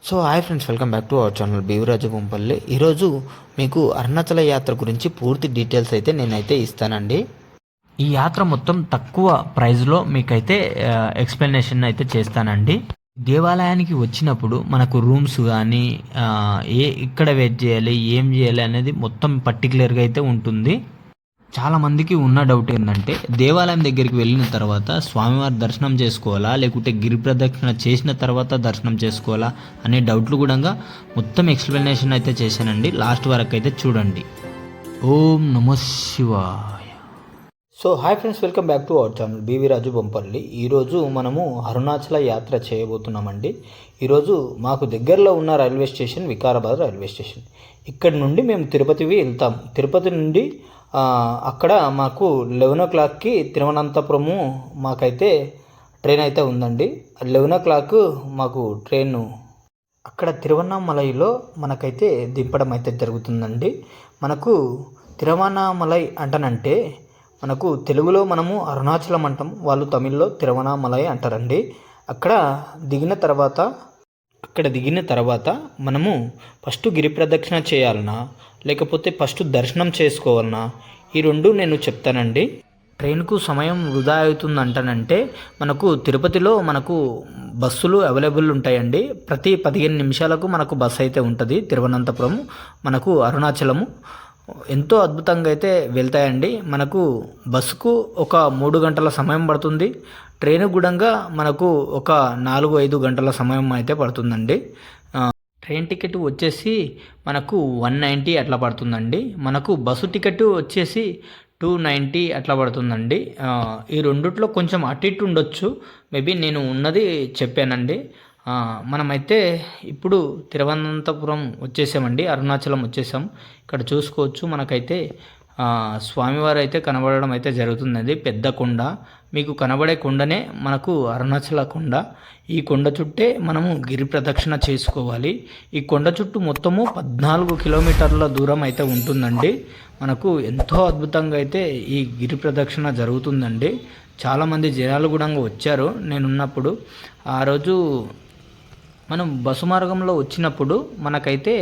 So hi friends, welcome back to our channel Beevaraju Bompalli. ఈరోజు మీకు అరుణాచల యాత్ర గురించి పూర్తి డీటెయిల్స్ అయితే నేనైతే ఇస్తానండి. ఈ యాత్ర మొత్తం తక్కువ ప్రైస్లో మీకైతే ఎక్స్ప్లెనేషన్ అయితే చేస్తానండి. దేవాలయానికి వచ్చినప్పుడు మనకు రూమ్స్ కానీ ఇక్కడ వెయిట్ చేయాలి, ఏం చేయాలి అనేది మొత్తం పర్టికులర్గా అయితే ఉంటుంది. చాలామందికి ఉన్న డౌట్ ఏంటంటే దేవాలయం దగ్గరికి వెళ్ళిన తర్వాత స్వామివారి దర్శనం చేసుకోవాలా, లేకుంటే గిరి ప్రదక్షిణ చేసిన తర్వాత దర్శనం చేసుకోవాలా అనే డౌట్లు కూడా మొత్తం ఎక్స్ప్లెనేషన్ అయితే చేశానండి. లాస్ట్ వరకు అయితే చూడండి. ఓం నమః శివాయ. So hi friends, welcome back to our channel BV Raju Bompalli. ఈరోజు మనము అరుణాచల యాత్ర చేయబోతున్నామండి. ఈరోజు మాకు దగ్గరలో ఉన్న railway station Vikarabad railway station. ఇక్కడి నుండి మేము తిరుపతికి వెళ్తాం. తిరుపతి నుండి అక్కడ మాకు 11 o'clockకి తిరువనంతపురము మాకైతే ట్రైన్ అయితే ఉందండి. 11 o'clock మాకు ట్రైను అక్కడ తిరువన్నామలైలో మనకైతే దింపడం అయితే జరుగుతుందండి. మనకు తిరువన్నామలై అంటానంటే మనకు తెలుగులో మనము అరుణాచలం అంటాం, వాళ్ళు తమిళ్లో తిరువన్నామలై అంటారండి. అక్కడ దిగిన తర్వాత మనము ఫస్ట్ గిరి ప్రదక్షిణ చేయాలన్నా లేకపోతే ఫస్ట్ దర్శనం చేసుకోవాలన్నా ఈ రెండు నేను చెప్తానండి. ట్రైన్కు సమయం వృధా అవుతుందంటానంటే మనకు తిరుపతిలో మనకు బస్సులు అవైలబుల్ ఉంటాయండి. ప్రతి 15 నిమిషాలకు మనకు బస్సు అయితే ఉంటుంది. తిరువనంతపురం మనకు అరుణాచలము ఎంతో అద్భుతంగా అయితే వెళ్తాయండి. మనకు బస్సుకు ఒక 3 గంటల సమయం పడుతుంది. ట్రైన్ కూడా మనకు ఒక 4-5 గంటల సమయం అయితే పడుతుందండి. ట్రైన్ టికెట్ వచ్చేసి మనకు 190 అట్లా పడుతుందండి. మనకు బస్సు టికెట్ వచ్చేసి 290 అట్లా పడుతుందండి. ఈ రెండిట్లో కొంచెం అటు ఇటు ఉండొచ్చు, మేబీ నేను ఉన్నది చెప్పానండి. మనమైతే ఇప్పుడు తిరువనంతపురం వచ్చేసామండి, అరుణాచలం వచ్చేసాం. ఇక్కడ చూసుకోవచ్చు మనకైతే స్వామివారు అయితే కనబడడం అయితే జరుగుతుందండి. పెద్ద కొండ, మీకు కనబడే కొండనే మనకు అరుణాచల కొండ. ఈ కొండ చుట్టే మనము గిరి ప్రదక్షిణ చేసుకోవాలి. ఈ కొండ చుట్టూ మొత్తము 14 కిలోమీటర్ల దూరం అయితే ఉంటుందండి. మనకు ఎంతో అద్భుతంగా అయితే ఈ గిరి ప్రదక్షిణ జరుగుతుందండి. చాలామంది జనాలు కూడా వచ్చారు నేనున్నప్పుడు. ఆ రోజు మనం బస్సు మార్గంలో వచ్చినప్పుడు మనకైతే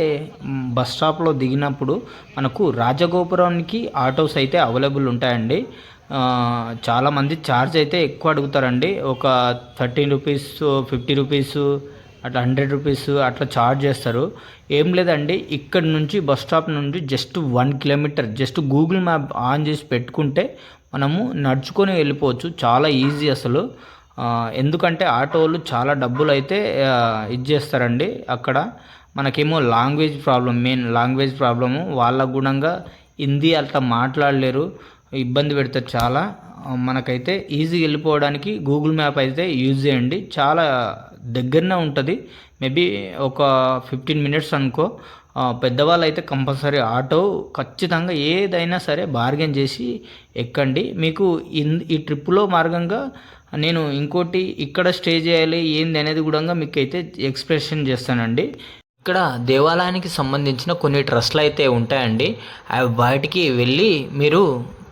బస్ స్టాప్లో దిగినప్పుడు మనకు రాజగోపురానికి ఆటోస్ అయితే అవైలబుల్ ఉంటాయండి. చాలామంది ఛార్జ్ అయితే ఎక్కువ అడుగుతారండి. ఒక 13 రూపీస్, 50 రూపీస్, అట్లా 100 రూపీస్ అట్లా ఛార్జ్ చేస్తారు. ఏం లేదండి, ఇక్కడ నుంచి బస్ స్టాప్ నుండి just 1 kilometre, just Google map on చేసి పెట్టుకుంటే మనము నడుచుకొని వెళ్ళిపోవచ్చు. చాలా ఈజీ అసలు. ఎందుకంటే ఆటోలు చాలా డబ్బులు అయితే ఇచ్చేస్తారండి. అక్కడ మనకేమో మెయిన్ లాంగ్వేజ్ ప్రాబ్లము. వాళ్ళ గుణంగా హిందీ అట్లా మాట్లాడలేరు, ఇబ్బంది పెడతారు చాలా. మనకైతే ఈజీగా వెళ్ళిపోవడానికి గూగుల్ మ్యాప్ అయితే యూజ్ చేయండి. చాలా దగ్గరనే ఉంటుంది, మేబీ ఒక 15 మినిట్స్ అనుకో. పెద్దవాళ్ళు అయితే కంపల్సరీ ఆటో ఖచ్చితంగా ఏదైనా సరే బార్గెన్ చేసి ఎక్కండి. మీకు ఈ ట్రిప్పులో మార్గంగా నేను ఇంకోటి ఇక్కడ స్టే చేయాలి ఏంది అనేది కూడా మీకు అయితే ఎక్స్ప్రెషన్ చేస్తానండి. ఇక్కడ దేవాలయానికి సంబంధించిన కొన్ని ట్రస్ట్లు అయితే ఉంటాయండి. వాటికి వెళ్ళి మీరు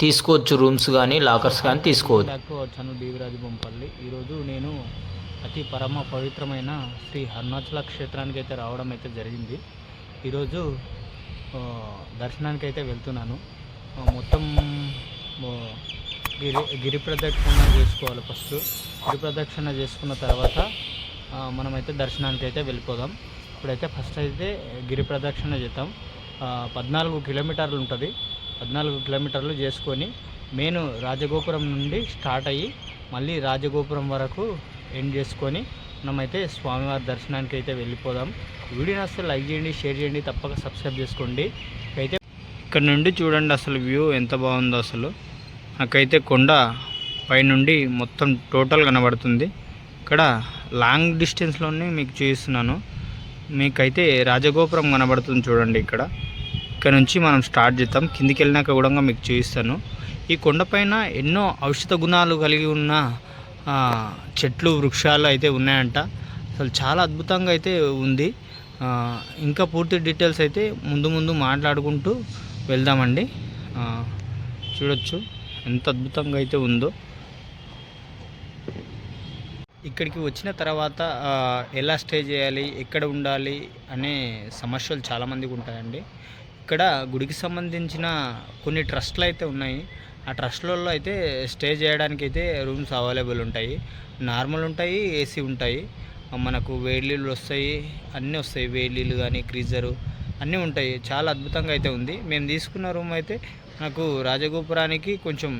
తీసుకోవచ్చు, రూమ్స్ కానీ లాకర్స్ కానీ తీసుకోవచ్చు. వచ్చాను బీవీరాజు బొంపల్లి. ఈరోజు నేను అతి పరమ పవిత్రమైన శ్రీ అరుణాచల క్షేత్రానికి అయితే రావడం అయితే జరిగింది. ఈరోజు దర్శనానికి అయితే వెళ్తున్నాను. మొత్తం గిరి ప్రదక్షిణ చేసుకోవాలి. ఫస్ట్ గిరి ప్రదక్షిణ చేసుకున్న తర్వాత మనమైతే దర్శనానికి అయితే వెళ్ళిపోదాం. ఇప్పుడైతే ఫస్ట్ అయితే గిరి ప్రదక్షిణ చేద్దాం. 14 కిలోమీటర్లు ఉంటుంది. 14 కిలోమీటర్లు చేసుకొని మెయిన్ రాజగోపురం నుండి స్టార్ట్ అయ్యి మళ్ళీ రాజగోపురం వరకు ఎండ్ చేసుకొని మనమైతే స్వామివారి దర్శనానికి అయితే వెళ్ళిపోదాం. వీడియోని అసలు లైక్ చేయండి, షేర్ చేయండి, తప్పక సబ్స్క్రైబ్ చేసుకోండి. అయితే ఇక్కడ నుండి చూడండి అసలు వ్యూ ఎంత బాగుందో. అసలు నాకైతే కొండ పైనుండి మొత్తం టోటల్ కనబడుతుంది. ఇక్కడ లాంగ్ డిస్టెన్స్లోనే మీకు చూపిస్తున్నాను. మీకైతే రాజగోపురం కనబడుతుంది చూడండి. ఇక్కడ నుంచి మనం స్టార్ట్ చేద్దాం. కిందికి వెళ్ళినాక కూడా మీకు చూపిస్తాను. ఈ కొండపైన ఎన్నో ఔషధ గుణాలు కలిగి ఉన్న చెట్లు, వృక్షాలు అయితే ఉన్నాయంట. అసలు చాలా అద్భుతంగా అయితే ఉంది. ఇంకా పూర్తి డీటెయిల్స్ అయితే ముందు మాట్లాడుకుంటూ వెళ్దామండి. చూడొచ్చు ఎంత అద్భుతంగా అయితే ఉందో. ఇక్కడికి వచ్చిన తర్వాత ఎలా స్టే చేయాలి, ఎక్కడ ఉండాలి అనే సమస్యలు చాలామందికి ఉంటాయండి. ఇక్కడ గుడికి సంబంధించిన కొన్ని ట్రస్ట్లు అయితే ఉన్నాయి. ఆ ట్రస్ట్లలో అయితే స్టే చేయడానికి అయితే రూమ్స్ అవైలబుల్ ఉంటాయి. నార్మల్ ఉంటాయి, ఏసీ ఉంటాయి. మనకు వేడి నీళ్ళు వస్తాయి, అన్నీ వస్తాయి. వేడి నీళ్ళు కానీ గ్రీజరు అన్నీ ఉంటాయి. చాలా అద్భుతంగా అయితే ఉంది. మేము తీసుకున్న రూమ్ అయితే నాకు రాజగోపురానికి కొంచెం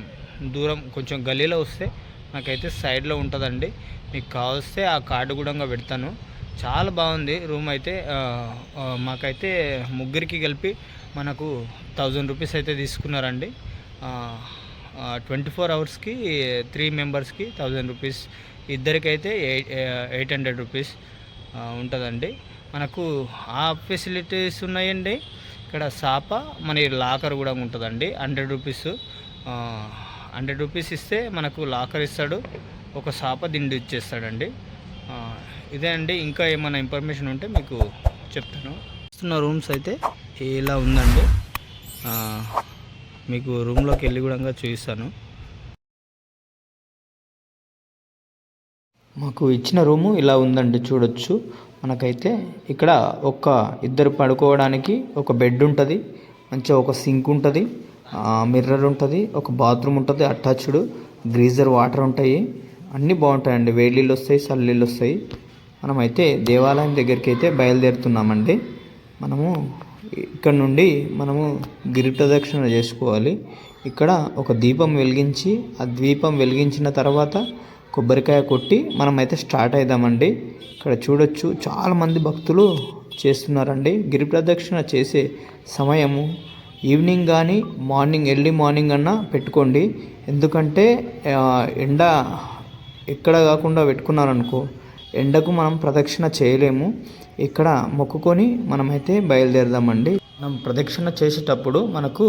దూరం, కొంచెం గల్లీలో వస్తే నాకైతే సైడ్లో ఉంటుందండి. మీకు కావస్తే ఆ కార్డు కూడా పెడతాను. చాలా బాగుంది రూమ్ అయితే. మాకైతే ముగ్గురికి కలిపి మనకు 1000 రూపీస్ అయితే తీసుకున్నారండి. 24 అవర్స్కి 3 మెంబర్స్కి 1000 రూపీస్, ఇద్దరికైతే 800 రూపీస్ ఉంటుందండి. మనకు ఆ ఫెసిలిటీస్ ఉన్నాయండి. ఇక్కడ సాప మన లాకర్ కూడా ఉంటుందండి. 100 రూపీస్ 100 రూపీస్ ఇస్తే మనకు లాకర్ ఇస్తాడు, ఒక సాప దిండు ఇచ్చేస్తాడండి. ఇదే అండి. ఇంకా ఏమైనా ఇన్ఫర్మేషన్ ఉంటే మీకు చెప్తాను. ఇస్తున్న రూమ్స్ అయితే ఇలా ఉందండి. మీకు రూమ్లోకి వెళ్ళి కూడా చూపిస్తాను. మాకు ఇచ్చిన రూము ఇలా ఉందండి, చూడొచ్చు. మనకైతే ఇక్కడ ఇద్దరు పడుకోవడానికి ఒక బెడ్ ఉంటుంది, మంచిగా ఒక సింక్ ఉంటుంది, మిర్రర్ ఉంటుంది, ఒక బాత్రూమ్ ఉంటుంది, అటాచ్డ్ గ్రీజర్, వాటర్ ఉంటాయి. అన్నీ బాగుంటాయండి. వేడి నీళ్ళు వస్తాయి, చల్ల నీళ్ళు వస్తాయి. మనమైతే దేవాలయం దగ్గరికి అయితే బయలుదేరుతున్నామండి. మనము ఇక్కడ నుండి గిరి ప్రదక్షిణ చేసుకోవాలి. ఇక్కడ ఒక దీపం వెలిగించి, ఆ దీపం వెలిగించిన తర్వాత కొబ్బరికాయ కొట్టి మనమైతే స్టార్ట్ అవుదామండి. ఇక్కడ చూడొచ్చు చాలామంది భక్తులు చేస్తున్నారండి. గిరి ప్రదక్షిణ చేసే సమయము ఈవినింగ్ కానీ మార్నింగ్, ఎర్లీ మార్నింగ్ అన్నా పెట్టుకోండి. ఎందుకంటే ఎండ ఎక్కడ కాకుండా పెట్టుకున్నారనుకో, ఎండకు మనం ప్రదక్షిణ చేయలేము. ఇక్కడ మొక్కుకొని మనమైతే బయలుదేరదామండి. మనం ప్రదక్షిణ చేసేటప్పుడు మనకు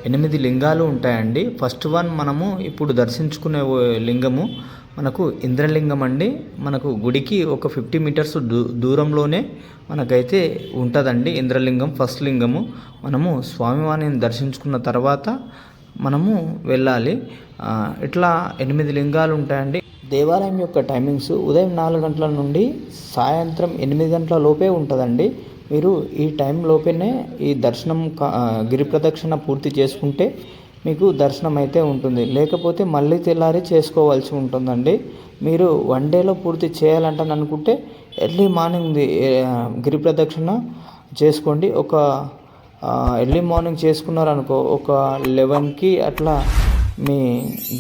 8 లింగాలు ఉంటాయండి. ఫస్ట్ వన్ మనము ఇప్పుడు దర్శించుకునే లింగము మనకు ఇంద్రలింగం అండి. మనకు గుడికి ఒక 50 మీటర్స్ దూరంలోనే మనకైతే ఉంటుందండి ఇంద్రలింగం, ఫస్ట్ లింగము. మనము స్వామివారిని దర్శించుకున్న తర్వాత మనము వెళ్ళాలి. ఇట్లా 8 లింగాలు ఉంటాయండి. దేవాలయం యొక్క టైమింగ్స్ ఉదయం 4 గంటల నుండి సాయంత్రం 8 గంటల లోపే ఉంటుందండి. మీరు ఈ టైం లోపేనే ఈ దర్శనం గిరి ప్రదక్షిణ పూర్తి చేసుకుంటే మీకు దర్శనం అయితే ఉంటుంది. లేకపోతే మళ్ళీ తెల్లారి చేసుకోవాల్సి ఉంటుందండి. మీరు 1 డేలో పూర్తి చేయాలంటే అనుకుంటే ఎర్లీ మార్నింగ్ గిరి ప్రదక్షిణ చేసుకోండి. ఎర్లీ మార్నింగ్ చేసుకున్నారనుకో, ఒక 11కి అట్లా మీ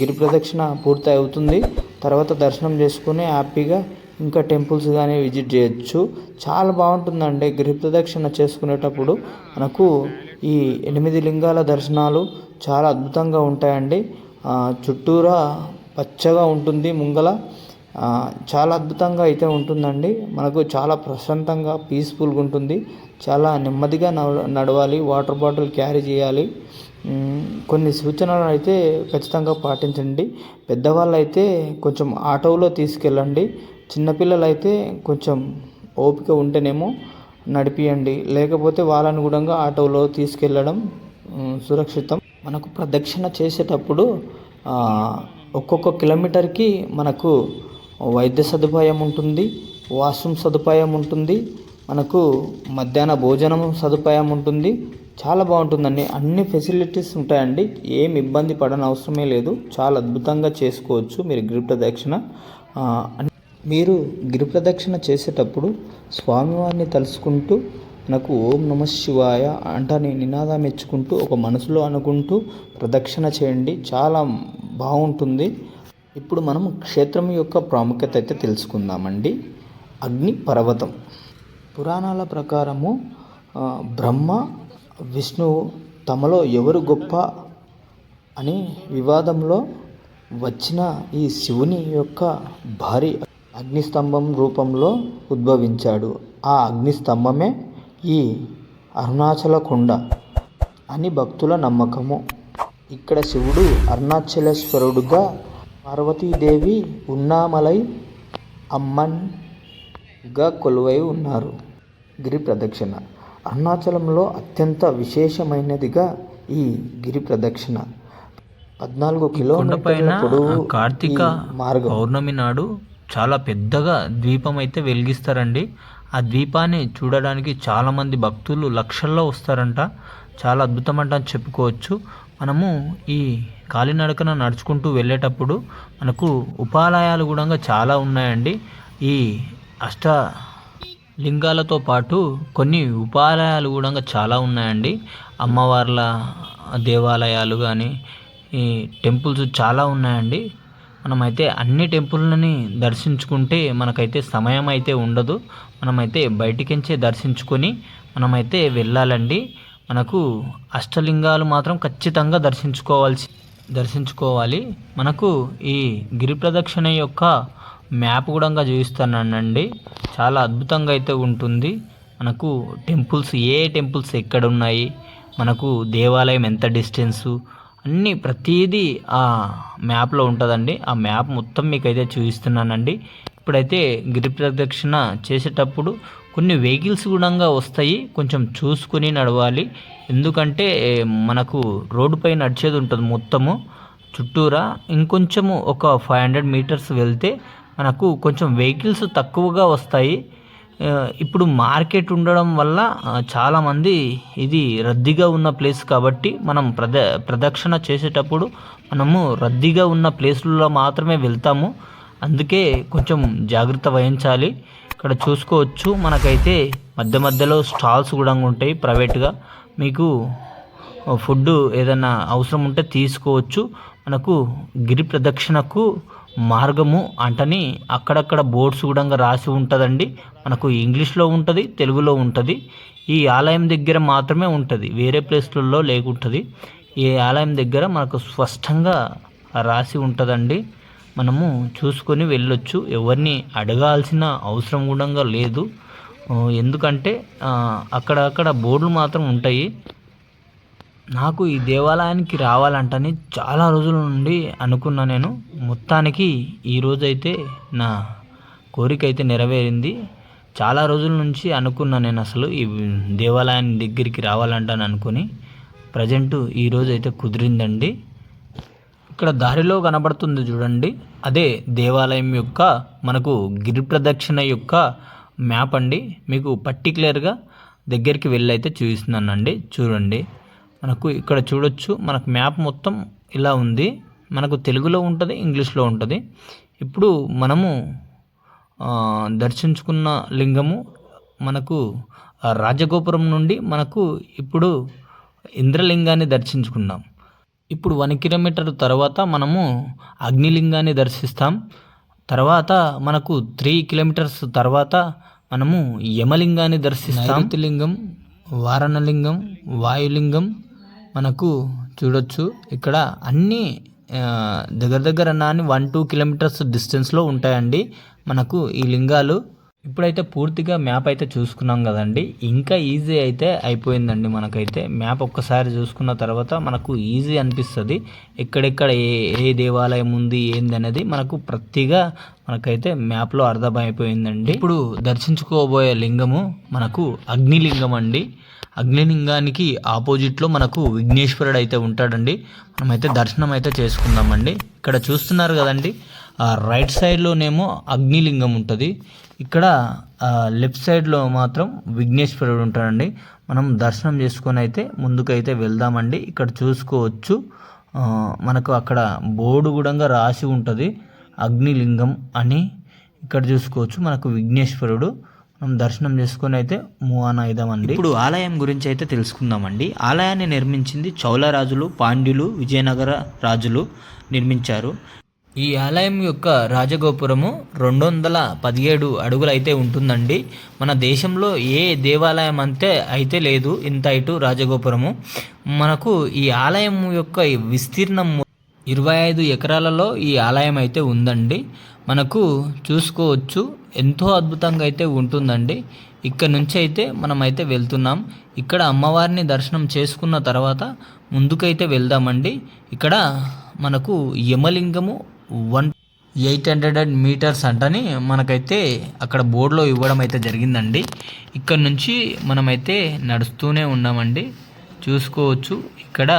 గిరి ప్రదక్షిణ పూర్తి అవుతుంది. తర్వాత దర్శనం చేసుకుని హ్యాపీగా ఇంకా టెంపుల్స్ కానీ విజిట్ చేయొచ్చు. చాలా బాగుంటుందండి. గిరి ప్రదక్షిణ చేసుకునేటప్పుడు మనకు ఈ 8 లింగాల దర్శనాలు చాలా అద్భుతంగా ఉంటాయండి. చుట్టూరా పచ్చగా ఉంటుంది ముంగల. చాలా అద్భుతంగా అయితే ఉంటుందండి. మనకు చాలా ప్రశాంతంగా పీస్ఫుల్గా ఉంటుంది. చాలా నెమ్మదిగా నడవాలి. వాటర్ బాటిల్ క్యారీ చేయాలి. కొన్ని సూచనలు అయితే ఖచ్చితంగా పాటించండి. పెద్దవాళ్ళు అయితే కొంచెం ఆటోలో తీసుకెళ్ళండి. చిన్నపిల్లలు అయితే కొంచెం ఓపిక ఉంటేనేమో నడిపియండి. లేకపోతే వాళ్ళని కూడా ఆటోలో తీసుకెళ్ళడం సురక్షితం. మనకు ప్రదక్షిణ చేసేటప్పుడు ఒక్కొక్క కిలోమీటర్కి మనకు వైద్య సదుపాయం ఉంటుంది, వాష్రూమ్ సదుపాయం ఉంటుంది, మనకు మధ్యాహ్న భోజనం సదుపాయం ఉంటుంది. చాలా బాగుంటుందండి. అన్ని ఫెసిలిటీస్ ఉంటాయండి. ఏం ఇబ్బంది పడని అవసరమే లేదు. చాలా అద్భుతంగా చేసుకోవచ్చు మీరు గిరి ప్రదక్షిణ. మీరు గిరి ప్రదక్షిణ చేసేటప్పుడు స్వామివారిని తలుచుకుంటూ మనకు ఓం నమ శివాయ అంటని నినాదం ఇచ్చుకుంటూ ఒక మనసులో అనుకుంటూ ప్రదక్షిణ చేయండి. చాలా బాగుంటుంది. ఇప్పుడు మనం క్షేత్రం యొక్క ప్రాముఖ్యత అయితే తెలుసుకుందామండి. అగ్ని పర్వతం. పురాణాల ప్రకారము బ్రహ్మ, విష్ణువు తమలో ఎవరు గొప్ప అని వివాదంలో వచ్చిన ఈ శివుని యొక్క భారీ అగ్నిస్తంభం రూపంలో ఉద్భవించాడు. ఆ అగ్నిస్తంభమే ఈ అరుణాచల కొండ అని భక్తుల నమ్మకము. ఇక్కడ శివుడు అరుణాచలేశ్వరుడుగా, పార్వతీదేవి ఉన్నామలై అమ్మన్గా కొలువై ఉన్నారు. గిరి ప్రదక్షిణ అరుణాచలంలో అత్యంత విశేషమైనదిగా ఈ గిరి ప్రదక్షిణ 14 కిలోమీటర్ల పొడవు. కార్తీక పౌర్ణమి నాడు చాలా పెద్దగా ద్వీపం అయితే వెలిగిస్తారండి. ఆ ద్వీపాన్ని చూడడానికి చాలామంది భక్తులు లక్షల్లో వస్తారంట. చాలా అద్భుతం అంట అని చెప్పుకోవచ్చు. మనము ఈ కాలినడకన నడుచుకుంటూ వెళ్ళేటప్పుడు మనకు ఉపాలయాలు కూడా చాలా ఉన్నాయండి. ఈ అష్ట లింగాలతో పాటు కొన్ని ఉపాలయాలు కూడా చాలా ఉన్నాయండి. అమ్మవార్ల దేవాలయాలు కానీ ఈ టెంపుల్స్ చాలా ఉన్నాయండి. మనమైతే అన్ని టెంపుల్ని దర్శించుకుంటే మనకైతే సమయం అయితే ఉండదు. మనమైతే బయటికించే దర్శించుకొని మనమైతే వెళ్ళాలండి. మనకు అష్టలింగాలు మాత్రం ఖచ్చితంగా దర్శించుకోవాలి. మనకు ఈ గిరి ప్రదక్షిణ యొక్క మ్యాప్ కూడా చూపిస్తానండి. చాలా అద్భుతంగా అయితే ఉంటుంది. మనకు టెంపుల్స్ ఏ టెంపుల్స్ ఎక్కడ ఉన్నాయి, మనకు దేవాలయం ఎంత డిస్టెన్సు అన్నీ ప్రతిదీ ఆ మ్యాప్లో ఉంటుందండి. ఆ మ్యాప్ మొత్తం మీకైతే చూపిస్తున్నానండి. ఇప్పుడైతే గిరి ప్రదక్షిణ చేసేటప్పుడు కొన్ని వెహికల్స్ కూడా వస్తాయి, కొంచెం చూసుకుని నడవాలి. ఎందుకంటే మనకు రోడ్డుపై నడిచేది ఉంటుంది మొత్తము చుట్టూరా. ఇంకొంచెము ఒక 500 మీటర్స్ వెళ్తే మనకు కొంచెం వెహికల్స్ తక్కువగా వస్తాయి. ఇప్పుడు మార్కెట్ ఉండడం వల్ల చాలామంది ఇది రద్దీగా ఉన్న ప్లేస్ కాబట్టి మనం ప్రదక్షిణ చేసేటప్పుడు మనము రద్దీగా ఉన్న ప్లేస్లలో మాత్రమే వెళ్తాము. అందుకే కొంచెం జాగ్రత్త వహించాలి. ఇక్కడ చూసుకోవచ్చు, మనకైతే మధ్య మధ్యలో స్టాల్స్ కూడా ఉంటాయి ప్రైవేట్గా. మీకు ఫుడ్ ఏదైనా అవసరం ఉంటే తీసుకోవచ్చు. మనకు గిరి ప్రదక్షిణకు మార్గము అంటని అక్కడక్కడ బోర్డ్స్ కూడా రాసి ఉంటుందండి. మనకు ఇంగ్లీష్లో ఉంటుంది, తెలుగులో ఉంటుంది. ఈ ఆలయం దగ్గర మాత్రమే ఉంటుంది, వేరే ప్లేస్లలో లేకుంటుంది. ఈ ఆలయం దగ్గర మనకు స్పష్టంగా రాసి ఉంటుందండి. మనము చూసుకొని వెళ్ళొచ్చు. ఎవరిని అడగాల్సిన అవసరం కూడా లేదు. ఎందుకంటే అక్కడక్కడ బోర్డులు మాత్రం ఉంటాయి. నాకు ఈ దేవాలయానికి రావాలంటని చాలా రోజుల నుండి అనుకున్నా నేను. మొత్తానికి ఈరోజైతే నా కోరిక అయితే నెరవేరింది. చాలా రోజుల నుంచి అనుకున్నా నేను అసలు ఈ దేవాలయాన్ని దగ్గరికి రావాలంటని అనుకుని. ప్రజెంట్ ఈరోజు అయితే కుదిరిందండి. ఇక్కడ దారిలో కనబడుతుంది చూడండి, అదే దేవాలయం యొక్క మనకు గిరి ప్రదక్షిణ యొక్క మ్యాప్ అండి. మీకు పర్టికులర్గా దగ్గరికి వెళ్ళి అయితే చూపిస్తున్నానండి. చూడండి, మనకు ఇక్కడ చూడొచ్చు, మనకు మ్యాప్ మొత్తం ఇలా ఉంది. మనకు తెలుగులో ఉంటుంది, ఇంగ్లీష్లో ఉంటుంది. ఇప్పుడు మనము దర్శించుకున్న లింగము మనకు రాజగోపురం నుండి మనకు ఇప్పుడు ఇంద్రలింగాన్ని దర్శించుకున్నాం. ఇప్పుడు 1 కిలోమీటర్ తర్వాత మనము అగ్నిలింగాన్ని దర్శిస్తాం. తర్వాత మనకు 3 కిలోమీటర్స్ తర్వాత మనము యమలింగాన్ని దర్శిస్తాం. లింగం, వారణలింగం, వాయులింగం మనకు చూడొచ్చు. ఇక్కడ అన్నీ దగ్గర 1-2 కిలోమీటర్స్ డిస్టెన్స్లో ఉంటాయండి మనకు ఈ లింగాలు. ఇప్పుడైతే పూర్తిగా మ్యాప్ అయితే చూసుకున్నాం కదండి, ఇంకా ఈజీ అయితే అయిపోయిందండి. మనకైతే మ్యాప్ ఒక్కసారి చూసుకున్న తర్వాత మనకు ఈజీ అనిపిస్తుంది. ఎక్కడెక్కడ ఏ దేవాలయం ఉంది ఏంది అనేది మనకు మనకైతే మ్యాప్లో అర్థమైపోయిందండి. ఇప్పుడు దర్శించుకోబోయే లింగము మనకు అగ్నిలింగం అండి. అగ్నిలింగానికి ఆపోజిట్లో మనకు విఘ్నేశ్వరుడు అయితే ఉంటాడండి. మనమైతే దర్శనం అయితే చేసుకుందామండి. ఇక్కడ చూస్తున్నారు కదండి, రైట్ సైడ్లోనేమో అగ్నిలింగం ఉంటుంది, ఇక్కడ లెఫ్ట్ సైడ్లో మాత్రం విఘ్నేశ్వరుడు ఉంటాడండి. మనం దర్శనం చేసుకొని అయితే ముందుకైతే వెళ్దామండి. ఇక్కడ చూసుకోవచ్చు, మనకు అక్కడ బోర్డు కూడా రాసి ఉంటుంది అగ్నిలింగం అని. ఇక్కడ చూసుకోవచ్చు మనకు విఘ్నేశ్వరుడు. మనం దర్శనం చేసుకొని అయితే మూవ్ ఆన్ అవుదామండి. ఇప్పుడు ఆలయం గురించి అయితే తెలుసుకుందామండి. ఆలయాన్ని నిర్మించింది చౌల రాజులు, పాండ్యులు, విజయనగర రాజులు నిర్మించారు. ఈ ఆలయం యొక్క రాజగోపురము 217 అడుగులు అయితే ఉంటుందండి. మన దేశంలో ఏ దేవాలయం అయితే లేదు ఇంత హైటు రాజగోపురము. మనకు ఈ ఆలయం యొక్క విస్తీర్ణం 25 ఎకరాలలో ఈ ఆలయం అయితే ఉందండి. మనకు చూసుకోవచ్చు, ఎంతో అద్భుతంగా అయితే ఉంటుందండి. ఇక్కడ నుంచి అయితే మనమైతే వెళ్తున్నాం. ఇక్కడ అమ్మవారిని దర్శనం చేసుకున్న తర్వాత ముందుకైతే వెళ్దామండి. ఇక్కడ మనకు యమలింగము 800 మీటర్స్ అంటని మనకైతే అక్కడ బోర్డులో ఇవ్వడం అయితే జరిగిందండి. ఇక్కడ నుంచి మనమైతే నడుస్తూనే ఉన్నామండి. చూసుకోవచ్చు, ఇక్కడ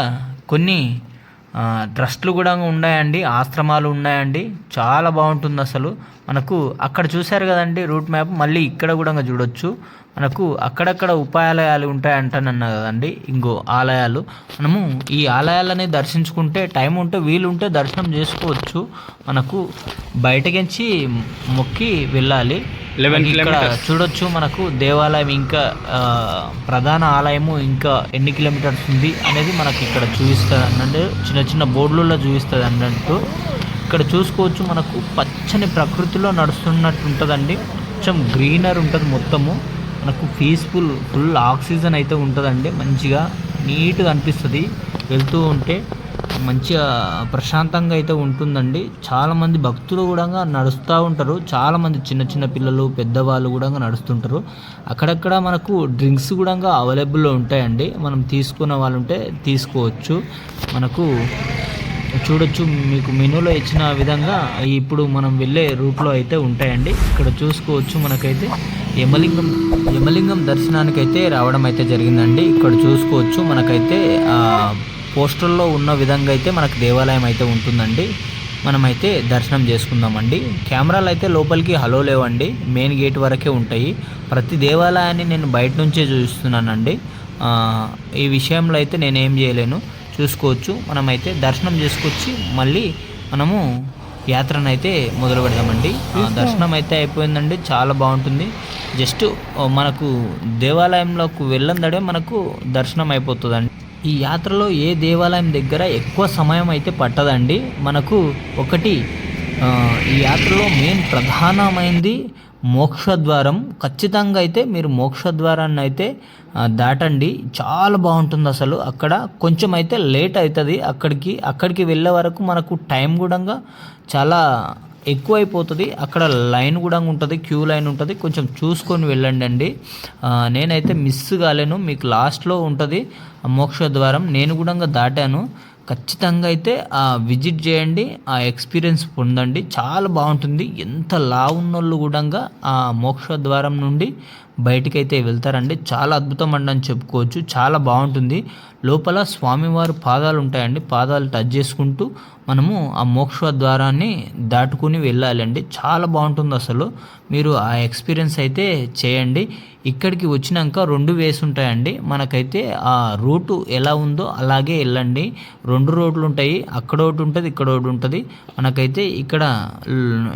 కొన్ని ట్రస్ట్లు కూడా ఉన్నాయండి, ఆశ్రమాలు ఉన్నాయండి. చాలా బాగుంటుంది అసలు. మనకు అక్కడ చూశారు కదండి రూట్ మ్యాప్, మళ్ళీ ఇక్కడ కూడా చూడొచ్చు. మనకు అక్కడక్కడ ఉపాయాలయాలు ఉంటాయంటానన్నా కదండి, ఇంకో ఆలయాలు. మనము ఈ ఆలయాలని దర్శించుకుంటే టైం ఉంటే వీలుంటే దర్శనం చేసుకోవచ్చు. మనకు బయటకించి మొక్కి వెళ్ళాలి. ఇక్కడ చూడొచ్చు మనకు దేవాలయం ఇంకా ప్రధాన ఆలయము ఇంకా ఎన్ని కిలోమీటర్స్ ఉంది అనేది మనకి ఇక్కడ చూపిస్తుంది అన్నట్టు, చిన్న చిన్న బోర్డులలో చూపిస్తుంది అన్నట్టు. ఇక్కడ చూసుకోవచ్చు మనకు పచ్చని ప్రకృతిలో నడుస్తున్నట్టు ఉంటుందండి. కొంచెం గ్రీనర్ ఉంటుంది మొత్తము. మనకు పీస్ఫుల్ ఫుల్ ఆక్సిజన్ అయితే ఉంటుందండి. మంచిగా నీట్గా అనిపిస్తుంది వెళ్తూ ఉంటే, మంచిగా ప్రశాంతంగా అయితే ఉంటుందండి. చాలామంది భక్తులు కూడా నడుస్తూ ఉంటారు. చాలామంది చిన్న చిన్న పిల్లలు పెద్దవాళ్ళు కూడా నడుస్తుంటారు. అక్కడక్కడ మనకు డ్రింక్స్ కూడా అవైలబుల్లో ఉంటాయండి. మనం తీసుకున్న వాళ్ళు ఉంటే తీసుకోవచ్చు. మనకు చూడొచ్చు మీకు మెనూలో ఇచ్చిన విధంగా ఇప్పుడు మనం వెళ్ళే రూట్లో అయితే ఉంటాయండి. ఇక్కడ చూసుకోవచ్చు మనకైతే యమలింగం దర్శనానికి అయితే రావడం అయితే జరిగిందండి. ఇక్కడ చూసుకోవచ్చు మనకైతే పోస్టర్లో ఉన్న విధంగా అయితే మనకు దేవాలయం అయితే ఉంటుందండి. మనమైతే దర్శనం చేసుకుందామండి. కెమెరాలు అయితే లోపలికి హలో లేవండి, మెయిన్ గేట్ వరకే ఉంటాయి. ప్రతి దేవాలయాన్ని నేను బయట నుంచే చూస్తున్నానండి. ఈ విషయంలో అయితే నేనేం చేయలేను. చూసుకోవచ్చు మనమైతే దర్శనం చేసుకొచ్చి మళ్ళీ మనము యాత్రను అయితే మొదలు పెడదామండి. దర్శనం అయితే అయిపోయిందండి, చాలా బాగుంటుంది. జస్ట్ మనకు దేవాలయంలోకి వెళ్ళందడే మనకు దర్శనం అయిపోతుందండి. ఈ యాత్రలో ఏ దేవాలయం దగ్గర ఎక్కువ సమయం అయితే పట్టదండి. మనకు ఒకటి ఈ యాత్రలో మెయిన్ ప్రధానమైనది మోక్షద్వారం. ఖచ్చితంగా అయితే మీరు మోక్షద్వారాన్ని అయితే దాటండి, చాలా బాగుంటుంది అసలు. అక్కడ కొంచెం అయితే లేట్ అవుతుంది. అక్కడికి వెళ్ళే వరకు మనకు టైం కూడా చాలా ఎక్కువైపోతుంది. అక్కడ లైన్ కూడా ఉంటుంది, క్యూ లైన్ ఉంటుంది. కొంచెం చూసుకొని వెళ్ళండి అండి. నేనైతే మిస్ కాలేను, మీకు లాస్ట్లో ఉంటుంది మోక్షద్వారం. నేను కూడా దాటాను. ఖచ్చితంగా అయితే విజిట్ చేయండి, ఆ ఎక్స్పీరియన్స్ పొందండి, చాలా బాగుంటుంది. ఎంత లావున్నోళ్ళు కూడా ఆ మోక్షద్వారం నుండి బయటికైతే వెళ్తారండి. చాలా అద్భుతం అండి అని చెప్పుకోవచ్చు. చాలా బాగుంటుంది. లోపల స్వామివారి పాదాలు ఉంటాయండి. పాదాలు టచ్ చేసుకుంటూ మనము ఆ మోక్ష ద్వారాన్ని దాటుకుని వెళ్ళాలండి. చాలా బాగుంటుంది అసలు. మీరు ఆ ఎక్స్పీరియన్స్ అయితే చేయండి. ఇక్కడికి వచ్చినాక 2 వేస్ ఉంటాయండి. మనకైతే ఆ రూటు ఎలా ఉందో అలాగే వెళ్ళండి. 2 రోడ్లు ఉంటాయి, అక్కడ ఒకటి ఉంటుంది, ఇక్కడ ఒకటి ఉంటుంది. మనకైతే ఇక్కడ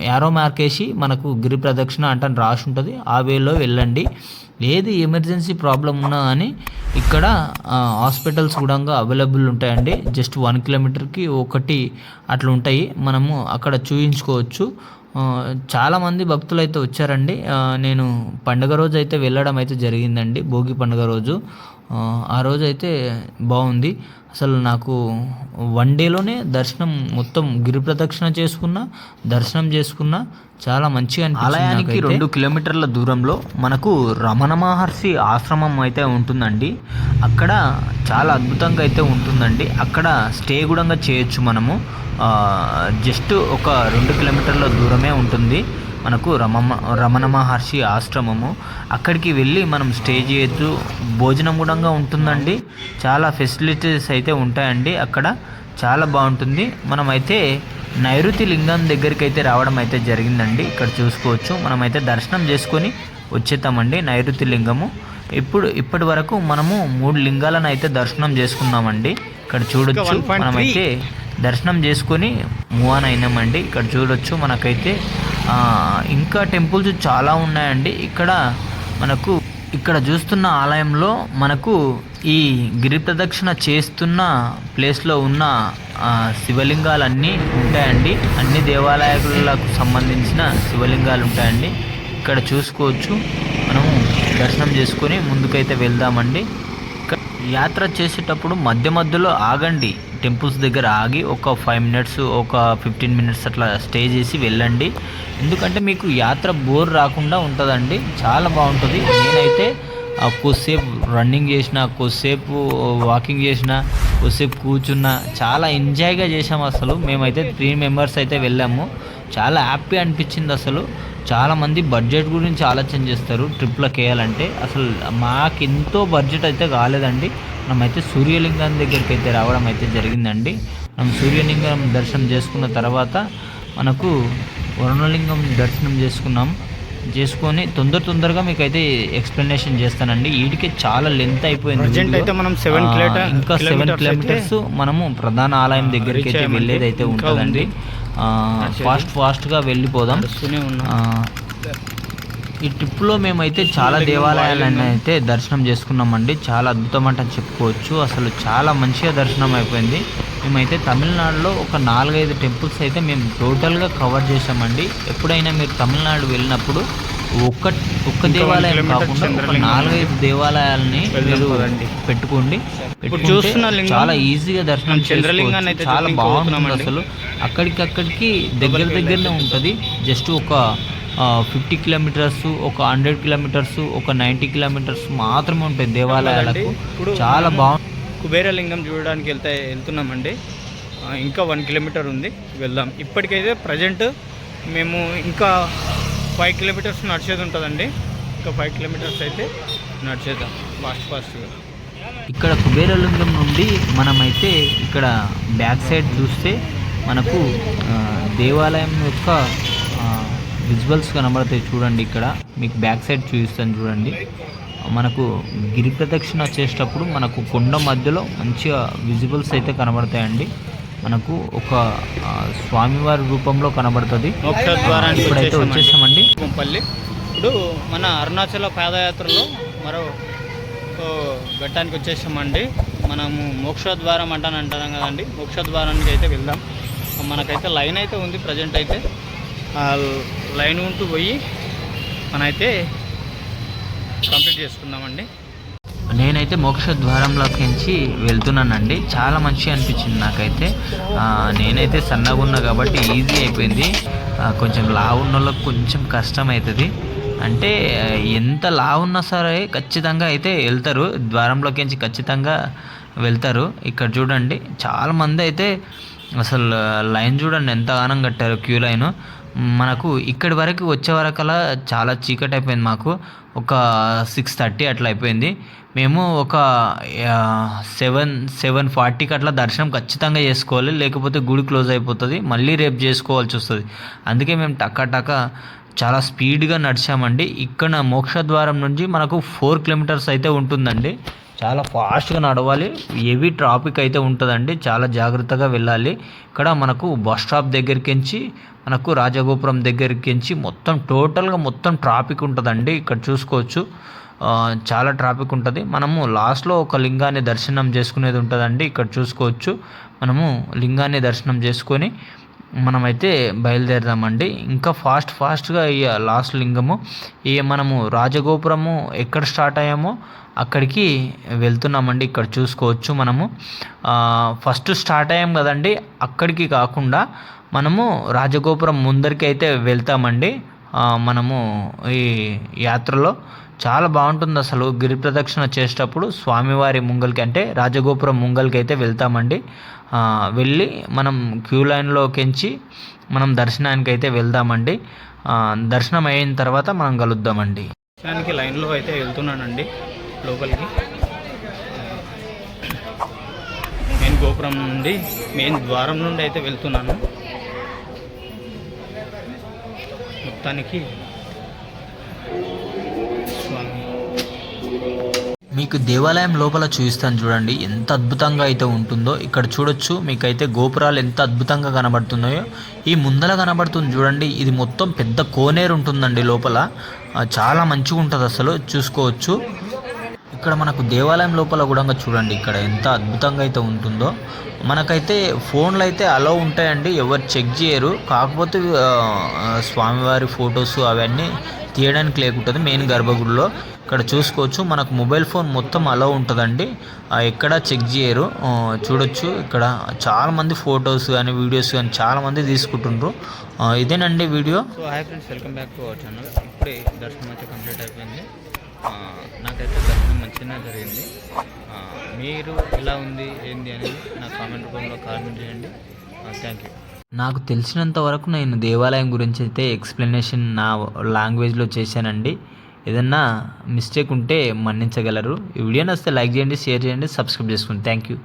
యారో మార్కేసి మనకు గిరి ప్రదక్షిణ అంటే రాసి ఉంటుంది, ఆ వేలో వెళ్ళండి. ఏది ఎమర్జెన్సీ ప్రాబ్లం ఉన్నా కానీ ఇక్కడ హాస్పిటల్స్ కూడా అవైలబుల్ ఉంటాయండి. జస్ట్ 1 కిలోమీటర్కి ఒకటి అట్లా ఉంటాయి. మనము అక్కడ చూయించుకోవచ్చు. చాలామంది భక్తులు అయితే వచ్చారండి. నేను పండుగ రోజు అయితే వెళ్ళడం అయితే జరిగిందండి, భోగి పండుగ రోజు. ఆ రోజు అయితే బాగుంది అసలు. నాకు 1 డేలోనే దర్శనం మొత్తం గిరి ప్రదక్షిణ దర్శనం చేసుకున్నా, చాలా మంచిగా అనిపించింది. ఆలయానికి 2 కిలోమీటర్ల దూరంలో మనకు రమణ మహర్షి ఆశ్రమం అయితే ఉంటుందండి. అక్కడ చాలా అద్భుతంగా అయితే ఉంటుందండి. అక్కడ స్టే కూడా చేయొచ్చు మనము. జస్ట్ ఒక 2 కిలోమీటర్ల దూరమే ఉంటుంది మనకు రమణ మహర్షి ఆశ్రమము. అక్కడికి వెళ్ళి మనం స్టే చేయొచ్చు, భోజనం కూడా ఉంటుందండి. చాలా ఫెసిలిటీస్ అయితే ఉంటాయండి అక్కడ, చాలా బాగుంటుంది. మనమైతే నైరుతి లింగం దగ్గరికి అయితే రావడం అయితే జరిగిందండి. ఇక్కడ చూసుకోవచ్చు మనమైతే దర్శనం చేసుకొని వచ్చేద్దామండి. నైరుతి లింగము ఇప్పటి వరకు మనము 3 లింగాలను అయితే దర్శనం చేసుకున్నామండి. ఇక్కడ చూడొచ్చు మనమైతే దర్శనం చేసుకొని మూవ్ ఆన్ అయినామండి. ఇక్కడ చూడొచ్చు మనకైతే ఇంకా టెంపుల్స్ చాలా ఉన్నాయండి. ఇక్కడ చూస్తున్న ఆలయంలో మనకు ఈ గిరి ప్రదక్షిణ చేస్తున్న ప్లేస్లో ఉన్న శివలింగాలన్నీ ఉంటాయండి. అన్ని దేవాలయాలకు సంబంధించిన శివలింగాలు ఉంటాయండి. ఇక్కడ చూసుకోవచ్చు. మనము దర్శనం చేసుకొని ముందుకైతే వెళ్దామండి. యాత్ర చేసేటప్పుడు మధ్యలో ఆగండి, టెంపుల్స్ దగ్గర ఆగి ఒక 5 మినిట్స్ ఒక 15 మినిట్స్ అట్లా స్టే చేసి వెళ్ళండి. ఎందుకంటే మీకు యాత్ర బోర్ రాకుండా ఉంటుందండి, చాలా బాగుంటుంది. నేనైతే కొద్దిసేపు రన్నింగ్ చేసిన, కొద్దిసేపు వాకింగ్ చేసిన, కొద్దిసేపు కూర్చున్నా, చాలా ఎంజాయ్గా చేసాము అసలు. మేమైతే 3 మెంబర్స్ అయితే వెళ్ళాము. చాలా హ్యాపీ అనిపించింది అసలు. చాలామంది బడ్జెట్ గురించి ఆలోచన చేస్తారు ట్రిప్లకు వేయాలంటే. అసలు మాకు ఎంతో బడ్జెట్ అయితే కాలేదండి. మనమైతే సూర్యలింగం దగ్గరికి అయితే రావడం అయితే జరిగిందండి. మనం సూర్యలింగం దర్శనం చేసుకున్న తర్వాత మనకు వరుణలింగం దర్శనం చేసుకొని తొందరగా మీకు అయితే ఎక్స్ప్లెనేషన్ చేస్తానండి. వీటికి చాలా లెంత్ అయిపోయింది. అయితే మనం ఇంకా 7 కిలోమీటర్స్ మనము ప్రధాన ఆలయం దగ్గరికి అయితే వెళ్ళేది అయితే ఉంటుందండి. ఫాస్ట్గా వెళ్ళిపోదాం. ఈ ట్రిప్లో మేమైతే చాలా దేవాలయాలను అయితే దర్శనం చేసుకున్నామండి. చాలా అద్భుతం అంటే చెప్పుకోవచ్చు. అసలు చాలా మంచిగా దర్శనం అయిపోయింది. మేమైతే తమిళనాడులో ఒక 4-5 టెంపుల్స్ అయితే మేము టోటల్గా కవర్ చేసామండి. ఎప్పుడైనా మీరు తమిళనాడు వెళ్ళినప్పుడు ఒక్క దేవాలయం కాకుండా ఒక 4-5 దేవాలయాలని మీరు పెట్టుకోండి. చాలా ఈజీగా దర్శనం చేసుకోవచ్చు. చాలా బాగుంటుంది. అసలు అక్కడికి దగ్గరనే ఉంటుంది. జస్ట్ ఒక 50 కిలోమీటర్స్, ఒక 100 కిలోమీటర్స్, ఒక 90 కిలోమీటర్స్ మాత్రమే ఉంటాయి దేవాలయాలకు. చాలా బాగుంది. కుబేరలింగం చూడడానికి వెళ్తున్నామండి. ఇంకా 1 కిలోమీటర్ ఉంది, వెళ్దాం. ఇప్పటికైతే ప్రజెంట్ మేము ఇంకా 5 కిలోమీటర్స్ నడిచేది ఉంటుందండి. ఇంకా 5 కిలోమీటర్స్ అయితే నడిచేద్దాం ఫాస్ట్గా. ఇక్కడ కుబేరలింగం నుండి మనమైతే ఇక్కడ బ్యాక్ సైడ్ చూస్తే మనకు దేవాలయం యొక్క విజువల్స్ కనబడతాయి చూడండి. ఇక్కడ మీకు బ్యాక్ సైడ్ చూపిస్తాను చూడండి. మనకు గిరి ప్రదక్షిణ వచ్చేటప్పుడు మనకు కొండ మధ్యలో మంచిగా విజువల్స్ అయితే కనబడతాయండి. మనకు ఒక స్వామివారి రూపంలో కనబడుతుంది. ఇప్పుడైతే వచ్చేసామండి పల్లి. ఇప్పుడు మన అరుణాచల పాదయాత్రలో మరో ఘట్టానికి వచ్చేసామండి. మనము మోక్షద్వారం అంటాం కదండి. మోక్షద్వారానికి అయితే వెళ్దాం. మనకైతే లైన్ అయితే ఉంది ప్రజెంట్ అయితే. లైన్ ఉంటూ పోయి మనమైతే కంప్లీట్ చేసుకుందామండి. నేనైతే మోక్ష ద్వారంలోకి వెళ్తున్నానండి. చాలా మంచిగా అనిపించింది నాకైతే. నేనైతే సన్నగా ఉన్నా కాబట్టి ఈజీ అయిపోయింది. కొంచెం లావు ఉన్న వాళ్ళకి కొంచెం కష్టం అవుతుంది. అంటే ఎంత లావు ఉన్నా సరే ఖచ్చితంగా అయితే వెళ్తారు, ద్వారంలోకి ఖచ్చితంగా వెళ్తారు. ఇక్కడ చూడండి చాలామంది అయితే అసలు లైన్ చూడండి ఎంత గానం కట్టారు, క్యూ లైన్. మనకు ఇక్కడి వరకు వచ్చే వరకలా చాలా చీకటి అయిపోయింది. మాకు ఒక 6:30 అట్లా అయిపోయింది. మేము ఒక 7:40కి అట్లా దర్శనం ఖచ్చితంగా చేసుకోవాలి, లేకపోతే గుడి క్లోజ్ అయిపోతుంది, మళ్ళీ రేపు చేసుకోవాల్సి వస్తుంది. అందుకే మేము టకా చాలా స్పీడ్గా నడిచామండి. ఇక్కడ మోక్షద్వారం నుంచి మనకు 4 కిలోమీటర్స్ అయితే ఉంటుందండి. చాలా ఫాస్ట్గా నడవాలి. హెవీ ట్రాఫిక్ అయితే ఉంటుందండి, చాలా జాగ్రత్తగా వెళ్ళాలి. ఇక్కడ మనకు బస్ స్టాప్ దగ్గరికి మనకు రాజగోపురం దగ్గరికి టోటల్గా మొత్తం ట్రాఫిక్ ఉంటుందండి. ఇక్కడ చూసుకోవచ్చు చాలా ట్రాఫిక్ ఉంటుంది. మనము లాస్ట్లో ఒక లింగాన్ని దర్శనం చేసుకునేది ఉంటుందండి. ఇక్కడ చూసుకోవచ్చు మనము లింగాన్ని దర్శనం చేసుకొని మనమైతే బయలుదేరదామండి. ఇంకా ఫాస్ట్గా ఈ లాస్ట్ లింగము మనము రాజగోపురము ఎక్కడ స్టార్ట్ అయ్యామో అక్కడికి వెళ్తున్నామండి. ఇక్కడ చూసుకోవచ్చు మనము ఫస్ట్ స్టార్ట్ అయ్యాం కదండి, అక్కడికి కాకుండా మనము రాజగోపురం ముందరికి అయితే వెళ్తామండి. మనము ఈ యాత్రలో చాలా బాగుంటుంది. అసలు గిరి ప్రదక్షిణ చేసేటప్పుడు స్వామివారి ముంగల్కి అంటే రాజగోపురం ముంగల్కి అయితే వెళ్తామండి. వెళ్ళి మనం క్యూ లైన్లోకి మనం దర్శనానికి అయితే వెళ్దామండి. దర్శనం అయిన తర్వాత మనం కలుద్దామండి. దర్శనానికి లైన్లో అయితే వెళ్తున్నానండి లోపలికి. మెయిన్ ద్వారం నుండి అయితే వెళ్తున్నాను. మొత్తానికి మీకు దేవాలయం లోపల చూపిస్తాను చూడండి ఎంత అద్భుతంగా అయితే ఉంటుందో. ఇక్కడ చూడొచ్చు మీకైతే గోపురాలు ఎంత అద్భుతంగా కనబడుతున్నాయో. ఈ ముందల కనబడుతుంది చూడండి, ఇది మొత్తం పెద్ద కోనేరు ఉంటుందండి లోపల. చాలా మంచిగా ఉంటుంది అసలు చూసుకోవచ్చు. ఇక్కడ మనకు దేవాలయం లోపల కూడా చూడండి ఇక్కడ ఎంత అద్భుతంగా అయితే ఉంటుందో. మనకైతే ఫోన్లు అయితే అలో ఉంటాయండి, ఎవరు చెక్ చేయరు. కాకపోతే స్వామివారి ఫొటోస్ అవన్నీ తీయడానికి లేకుంటుంది మెయిన్ గర్భగుడిలో. ఇక్కడ చూసుకోవచ్చు మనకు మొబైల్ ఫోన్ మొత్తం అలో ఉంటుందండి, ఎక్కడ చెక్ చేయరు. చూడొచ్చు ఇక్కడ చాలామంది ఫొటోస్ కానీ వీడియోస్ కానీ చాలామంది తీసుకుంటుండ్రు. ఇదేనండి video. So hi friends, welcome back to our channel. ఇప్పుడే దర్శనం అయితే కంప్లీట్ అయిపోయింది. నాకైతే దర్శనం మంచిగా జరిగింది. మీరు ఎలా ఉంది ఏంది అనేది నా కామెంట్ రూపంలో కామెంట్ చేయండి. Thank you. నాకు తెలిసినంత వరకు నేను దేవాలయం గురించి అయితే ఎక్స్ప్లెనేషన్ నా లాంగ్వేజ్లో చేశానండి. ఏదన్నా మిస్టేక్ ఉంటే మన్నించగలరు. ఈ వీడియో నచ్చితే లైక్ చేయండి, షేర్ చేయండి, సబ్స్క్రైబ్ చేసుకోండి. Thank you.